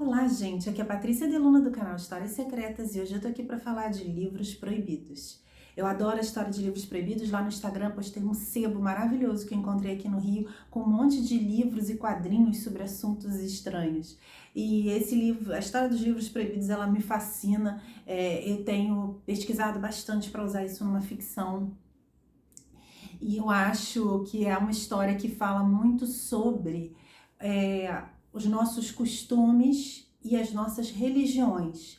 Olá, gente. Aqui é a Patrícia Deluna do canal Histórias Secretas e hoje eu tô aqui para falar de livros proibidos. Eu adoro a história de livros proibidos. Lá no Instagram postei um sebo maravilhoso que eu encontrei aqui no Rio com um monte de livros e quadrinhos sobre assuntos estranhos. E esse livro, a história dos livros proibidos, ela me fascina. Eu tenho pesquisado bastante para usar isso numa ficção. E eu acho que é uma história que fala muito sobre os nossos costumes e as nossas religiões.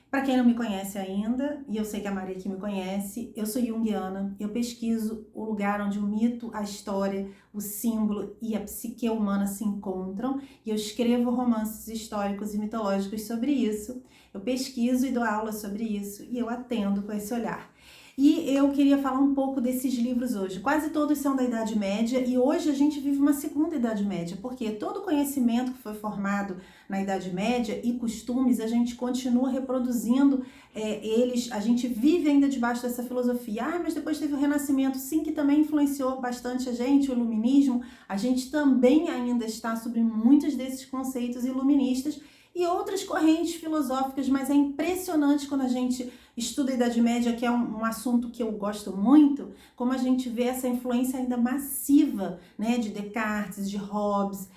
Para quem não me conhece ainda, e eu sei que a Maria aqui me conhece, eu sou junguiana, eu pesquiso o lugar onde o mito, a história, o símbolo e a psique humana se encontram, e eu escrevo romances históricos e mitológicos sobre isso, eu pesquiso e dou aula sobre isso, e eu atendo com esse olhar. E eu queria falar um pouco desses livros hoje. Quase todos são da Idade Média e hoje a gente vive uma segunda Idade Média, porque todo conhecimento que foi formado na Idade Média e costumes, a gente continua reproduzindo eles, a gente vive ainda debaixo dessa filosofia. Mas depois teve o Renascimento, sim, que também influenciou bastante a gente, o Iluminismo. A gente também ainda está sobre muitos desses conceitos iluministas e outras correntes filosóficas, mas é impressionante quando a gente estuda a Idade Média, que é um assunto que eu gosto muito, como a gente vê essa influência ainda massiva, né, de Descartes, de Hobbes,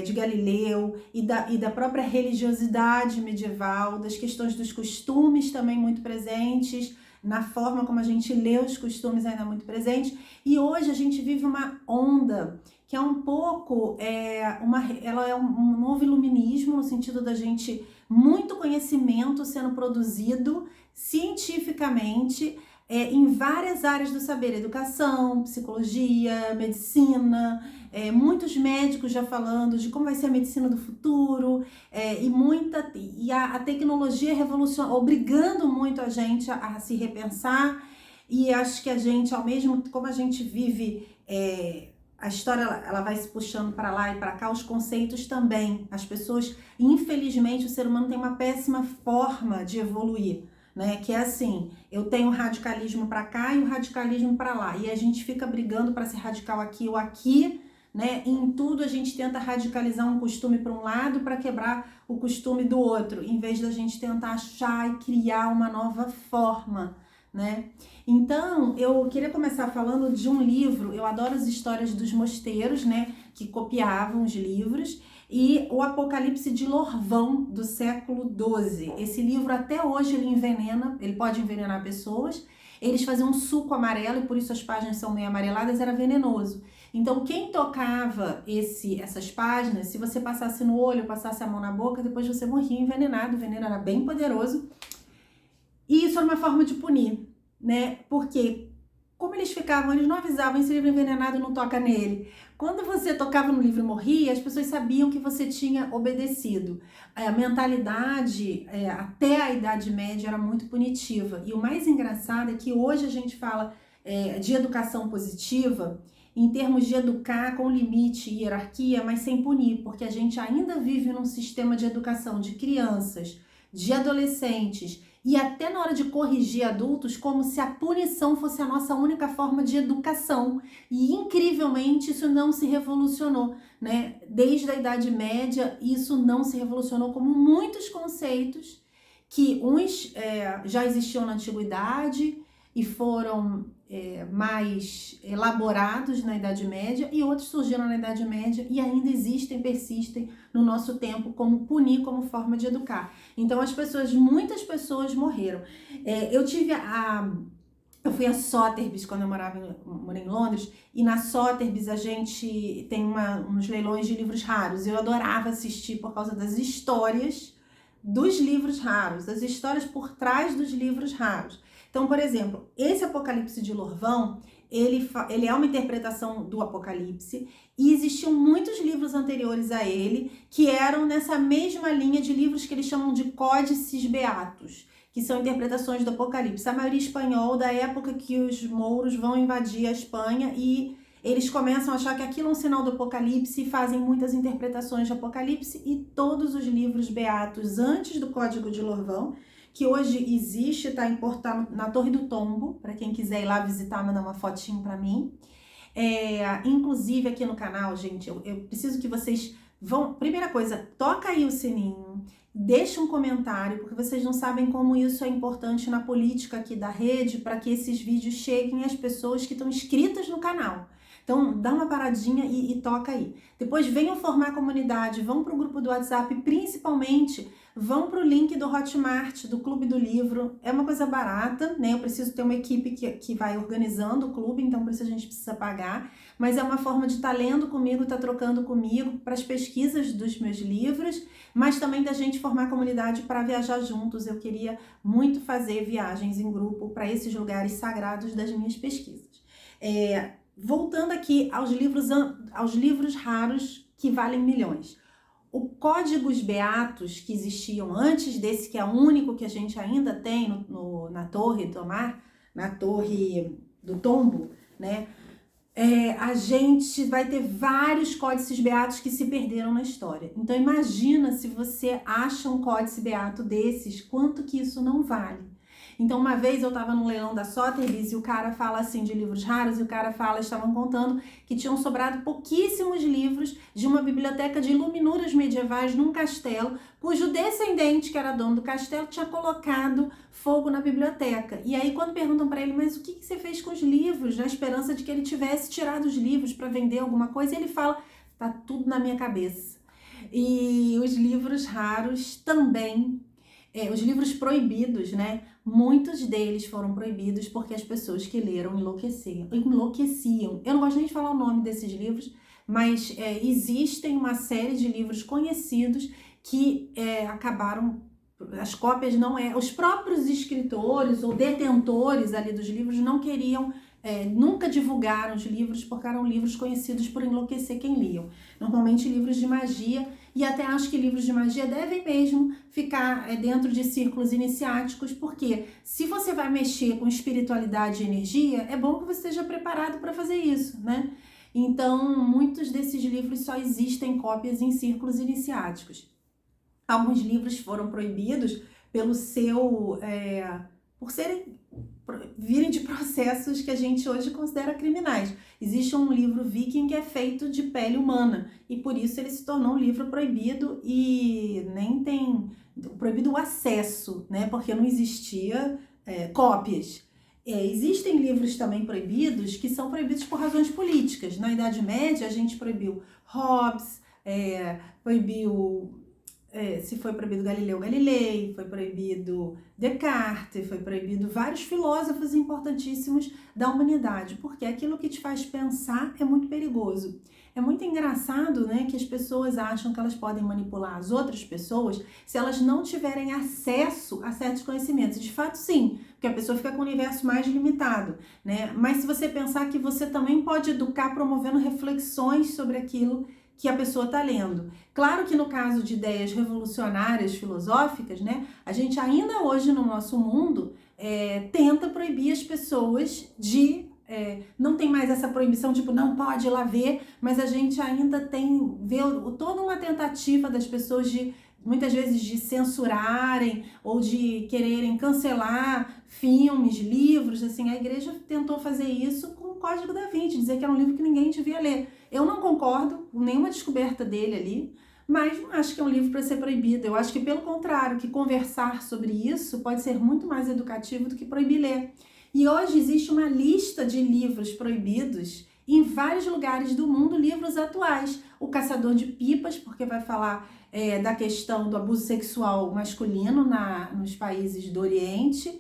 de Galileu e da própria religiosidade medieval, das questões dos costumes também muito presentes, na forma como a gente lê os costumes ainda muito presentes. E hoje a gente vive uma onda que é um pouco, ela é um novo iluminismo, no sentido da gente, muito conhecimento sendo produzido cientificamente em várias áreas do saber, educação, psicologia, medicina, muitos médicos já falando de como vai ser a medicina do futuro, e a tecnologia revoluciona, obrigando muito a gente a se repensar, e acho que a gente, ao mesmo como a gente vive a história, ela vai se puxando para lá e para cá, os conceitos também. As pessoas, infelizmente, o ser humano tem uma péssima forma de evoluir, né? Que é assim, eu tenho o radicalismo para cá e o radicalismo para lá. E a gente fica brigando para ser radical aqui ou aqui, né? E em tudo a gente tenta radicalizar um costume para um lado para quebrar o costume do outro, em vez da gente tentar achar e criar uma nova forma, né? Então, eu queria começar falando de um livro. Eu adoro as histórias dos mosteiros, né, que copiavam os livros, e o Apocalipse de Lorvão, do século XII. Esse livro, até hoje, ele envenena, ele pode envenenar pessoas. Eles faziam um suco amarelo, e por isso as páginas são meio amareladas, era venenoso. Então, quem tocava essas páginas, se você passasse no olho, passasse a mão na boca, depois você morria envenenado. O veneno era bem poderoso. E isso era uma forma de punir, né? Porque como eles não avisavam, esse livro envenenado não toca nele. Quando você tocava no livro e morria, as pessoas sabiam que você tinha obedecido. A mentalidade, até a Idade Média, era muito punitiva. E o mais engraçado é que hoje a gente fala de educação positiva, em termos de educar com limite e hierarquia, mas sem punir, porque a gente ainda vive num sistema de educação de crianças, de adolescentes, e até na hora de corrigir adultos, como se a punição fosse a nossa única forma de educação. E incrivelmente isso não se revolucionou, né? Desde a Idade Média isso não se revolucionou, como muitos conceitos que uns já existiam na Antiguidade e foram mais elaborados na Idade Média, e outros surgiram na Idade Média e ainda existem, persistem no nosso tempo, como punir como forma de educar. Então muitas pessoas morreram. Eu fui a Sotheby's quando eu morei em Londres, e na Sotheby's a gente tem uns leilões de livros raros. Eu adorava assistir por causa das histórias dos livros raros, das histórias por trás dos livros raros. Então, por exemplo, esse Apocalipse de Lorvão, ele é uma interpretação do Apocalipse, e existiam muitos livros anteriores a ele que eram nessa mesma linha de livros que eles chamam de códices beatos, que são interpretações do Apocalipse. A maioria espanhol, da época que os mouros vão invadir a Espanha, e eles começam a achar que aquilo é um sinal do Apocalipse e fazem muitas interpretações de Apocalipse, e todos os livros beatos antes do Código de Lorvão, que hoje existe, está importado na Torre do Tombo, para quem quiser ir lá visitar, mandar uma fotinho para mim. Inclusive aqui no canal, gente, eu preciso que vocês Primeira coisa, toca aí o sininho, deixa um comentário, porque vocês não sabem como isso é importante na política aqui da rede, para que esses vídeos cheguem às pessoas que estão inscritas no canal. Então, dá uma paradinha e toca aí. Depois venham formar a comunidade, vão para o grupo do WhatsApp, principalmente vão para o link do Hotmart, do Clube do Livro. É uma coisa barata, né? Eu preciso ter uma equipe que vai organizando o clube, então por isso a gente precisa pagar. Mas é uma forma de estar lendo comigo, estar trocando comigo para as pesquisas dos meus livros, mas também da gente formar a comunidade para viajar juntos. Eu queria muito fazer viagens em grupo para esses lugares sagrados das minhas pesquisas. Voltando aqui aos livros raros que valem milhões. O Códigos Beatos, que existiam antes desse, que é o único que a gente ainda tem na Torre do Mar, na Torre do Tombo, né? A gente vai ter vários códices beatos que se perderam na história. Então imagina se você acha um códice beato desses, quanto que isso não vale. Então uma vez eu estava no leilão da Sotheby's e o cara fala assim de livros raros, e o cara estavam contando que tinham sobrado pouquíssimos livros de uma biblioteca de iluminuras medievais num castelo, cujo descendente, que era dono do castelo, tinha colocado fogo na biblioteca. E aí quando perguntam para ele, mas o que você fez com os livros, na esperança de que ele tivesse tirado os livros para vender alguma coisa, ele fala, tá tudo na minha cabeça. E os livros raros também, os livros proibidos, né? Muitos deles foram proibidos porque as pessoas que leram enlouqueciam. Eu não gosto nem de falar o nome desses livros, mas existem uma série de livros conhecidos que acabaram, as cópias os próprios escritores ou detentores ali dos livros não queriam, nunca divulgaram os livros porque eram livros conhecidos por enlouquecer quem liam. Normalmente livros de magia, e até acho que livros de magia devem mesmo ficar dentro de círculos iniciáticos, porque se você vai mexer com espiritualidade e energia, é bom que você esteja preparado para fazer isso, né? Então, muitos desses livros só existem cópias em círculos iniciáticos. Alguns livros foram proibidos por virem de processos que a gente hoje considera criminais. Existe um livro viking que é feito de pele humana e por isso ele se tornou um livro proibido e nem tem proibido o acesso, né? Porque não existia cópias. Existem livros também proibidos que são proibidos por razões políticas. Na Idade Média a gente proibiu Hobbes, se foi proibido Galileu Galilei, foi proibido Descartes, foi proibido vários filósofos importantíssimos da humanidade, porque aquilo que te faz pensar é muito perigoso. É muito engraçado, né, que as pessoas acham que elas podem manipular as outras pessoas se elas não tiverem acesso a certos conhecimentos. De fato, sim, porque a pessoa fica com o universo mais limitado, né? Mas se você pensar que você também pode educar promovendo reflexões sobre aquilo que a pessoa está lendo. Claro que no caso de ideias revolucionárias filosóficas, né, a gente ainda hoje no nosso mundo tenta proibir as pessoas de... não tem mais essa proibição, tipo, não pode ir lá ver, mas a gente ainda vê toda uma tentativa das pessoas muitas vezes de censurarem ou de quererem cancelar filmes, livros, assim. A igreja tentou fazer isso com o Código da Vinci, dizer que era um livro que ninguém devia ler. Eu não concordo com nenhuma descoberta dele ali, mas não acho que é um livro para ser proibido. Eu acho que, pelo contrário, que conversar sobre isso pode ser muito mais educativo do que proibir ler. E hoje existe uma lista de livros proibidos em vários lugares do mundo, livros atuais. O Caçador de Pipas, porque vai falar da questão do abuso sexual masculino nos países do Oriente.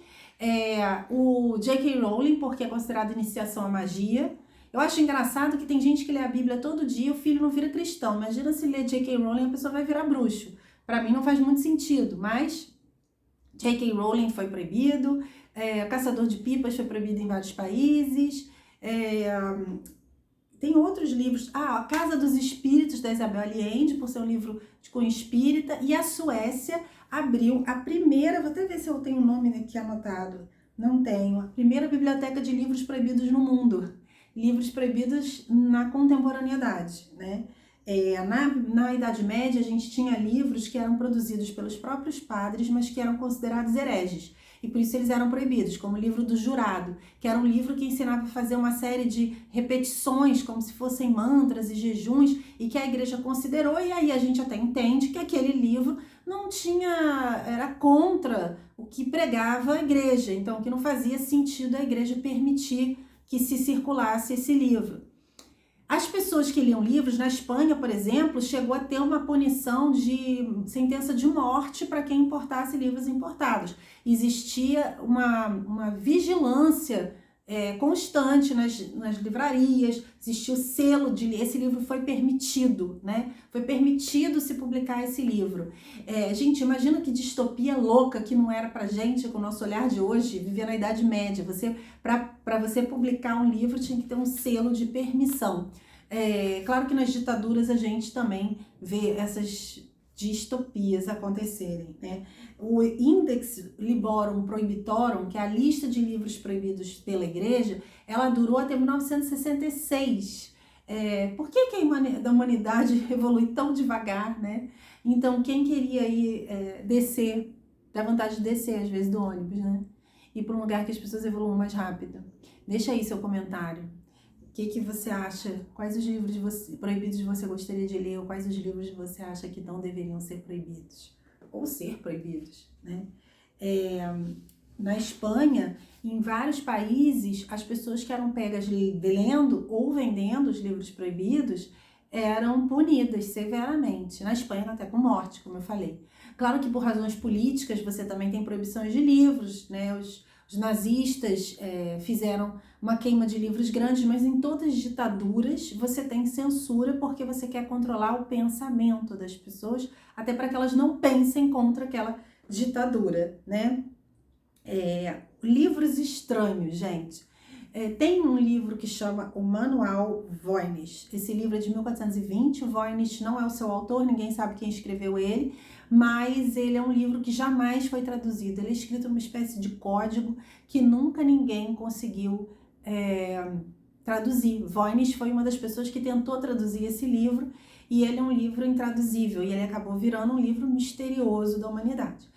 O J.K. Rowling, porque é considerado iniciação à magia. Eu acho engraçado que tem gente que lê a Bíblia todo dia e o filho não vira cristão. Imagina se ler J.K. Rowling, a pessoa vai virar bruxo. Para mim não faz muito sentido, mas J.K. Rowling foi proibido, Caçador de Pipas foi proibido em vários países, tem outros livros, A Casa dos Espíritos, da Isabel Allende, por ser um livro de cunho espírita, e a Suécia abriu a primeira, vou até ver se eu tenho o nome aqui anotado, não tenho, a primeira biblioteca de livros proibidos no mundo. Livros proibidos na contemporaneidade, né? Na Idade Média, a gente tinha livros que eram produzidos pelos próprios padres, mas que eram considerados hereges. e por isso eles eram proibidos, como o livro do jurado, que era um livro que ensinava a fazer uma série de repetições, como se fossem mantras e jejuns, e que a igreja considerou, e aí a gente até entende que aquele livro não tinha, era contra o que pregava a igreja, então que não fazia sentido a igreja permitir que se circulasse esse livro. As pessoas que liam livros, na Espanha, por exemplo, chegou a ter uma punição de sentença de morte para quem importasse livros importados. Existia uma vigilância constante nas livrarias, existia o selo de esse livro foi permitido, né? Foi permitido se publicar esse livro. Gente, imagina que distopia louca que não era pra gente, com o nosso olhar de hoje, viver na Idade Média. Para você publicar um livro tinha que ter um selo de permissão. Claro que nas ditaduras a gente também vê essas distopias acontecerem, né? O Index Librorum Prohibitorum, que é a lista de livros proibidos pela igreja, ela durou até 1966. Por que a humanidade evolui tão devagar, né? Então, quem queria ir descer, dá vontade de descer às vezes do ônibus, né? Ir para um lugar que as pessoas evoluam mais rápido. Deixa aí seu comentário. O que você acha? Quais os livros proibidos você gostaria de ler? Ou quais os livros você acha que não deveriam ser proibidos? Ou ser proibidos, né? Na Espanha, em vários países, as pessoas que eram pegas lendo ou vendendo os livros proibidos eram punidas severamente. Na Espanha, até com morte, como eu falei. Claro que por razões políticas você também tem proibições de livros, né? Os nazistas fizeram uma queima de livros grandes, mas em todas as ditaduras você tem censura porque você quer controlar o pensamento das pessoas, até para que elas não pensem contra aquela ditadura, né? Livros estranhos, gente. Tem um livro que chama O Manual Voynich. Esse livro é de 1420, o Voynich não é o seu autor, ninguém sabe quem escreveu ele, mas ele é um livro que jamais foi traduzido. Ele é escrito numa espécie de código que nunca ninguém conseguiu traduzir. Voynich foi uma das pessoas que tentou traduzir esse livro e ele é um livro intraduzível e ele acabou virando um livro misterioso da humanidade.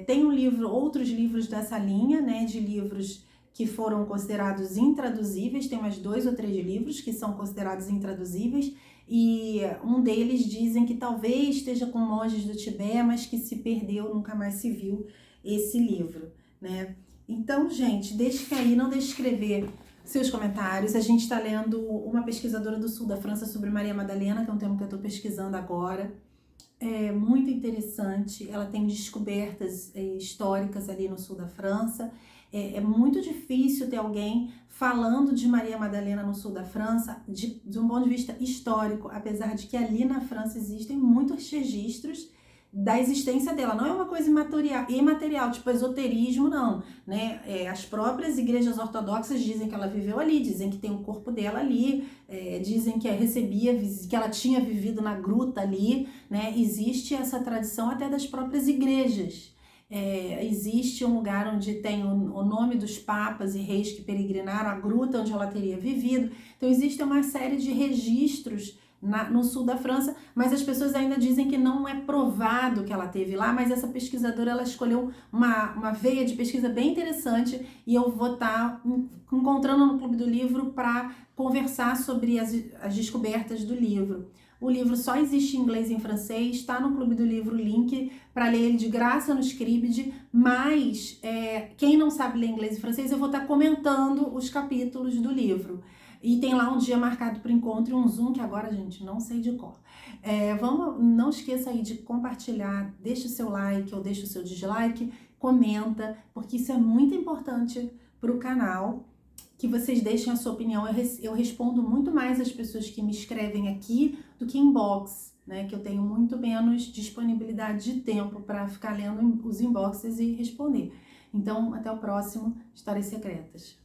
Tem outros livros dessa linha, né, de livros que foram considerados intraduzíveis, tem mais 2 ou 3 livros que são considerados intraduzíveis, e um deles dizem que talvez esteja com monges do Tibete, mas que se perdeu, nunca mais se viu esse livro, né? Então, gente, deixe cair, não deixe de escrever seus comentários. A gente está lendo uma pesquisadora do sul da França sobre Maria Madalena, que é um tema que eu estou pesquisando agora. É muito interessante, ela tem descobertas históricas ali no sul da França. É muito difícil ter alguém falando de Maria Madalena no sul da França de um ponto de vista histórico, apesar de que ali na França existem muitos registros da existência dela. Não é uma coisa imaterial, tipo esoterismo, não, né? As próprias igrejas ortodoxas dizem que ela viveu ali, dizem que tem o corpo dela ali, dizem que que ela tinha vivido na gruta ali, né? Existe essa tradição até das próprias igrejas. Existe um lugar onde tem o nome dos papas e reis que peregrinaram, a gruta onde ela teria vivido. Então existe uma série de registros no sul da França, mas as pessoas ainda dizem que não é provado que ela teve lá, mas essa pesquisadora ela escolheu uma veia de pesquisa bem interessante e eu vou estar encontrando no Clube do Livro para conversar sobre as descobertas do livro. O livro só existe em inglês e em francês, está no Clube do Livro o link para ler ele de graça no Scribd, mas quem não sabe ler inglês e francês, eu vou estar comentando os capítulos do livro. E tem lá um dia marcado para encontro e um Zoom, que agora, gente, não sei de cor. Não esqueça aí de compartilhar, deixa o seu like ou deixa o seu dislike, comenta, porque isso é muito importante para o canal, que vocês deixem a sua opinião. Eu respondo muito mais as pessoas que me escrevem aqui do que inbox, né? Que eu tenho muito menos disponibilidade de tempo para ficar lendo os inboxes e responder. Então, até o próximo Histórias Secretas.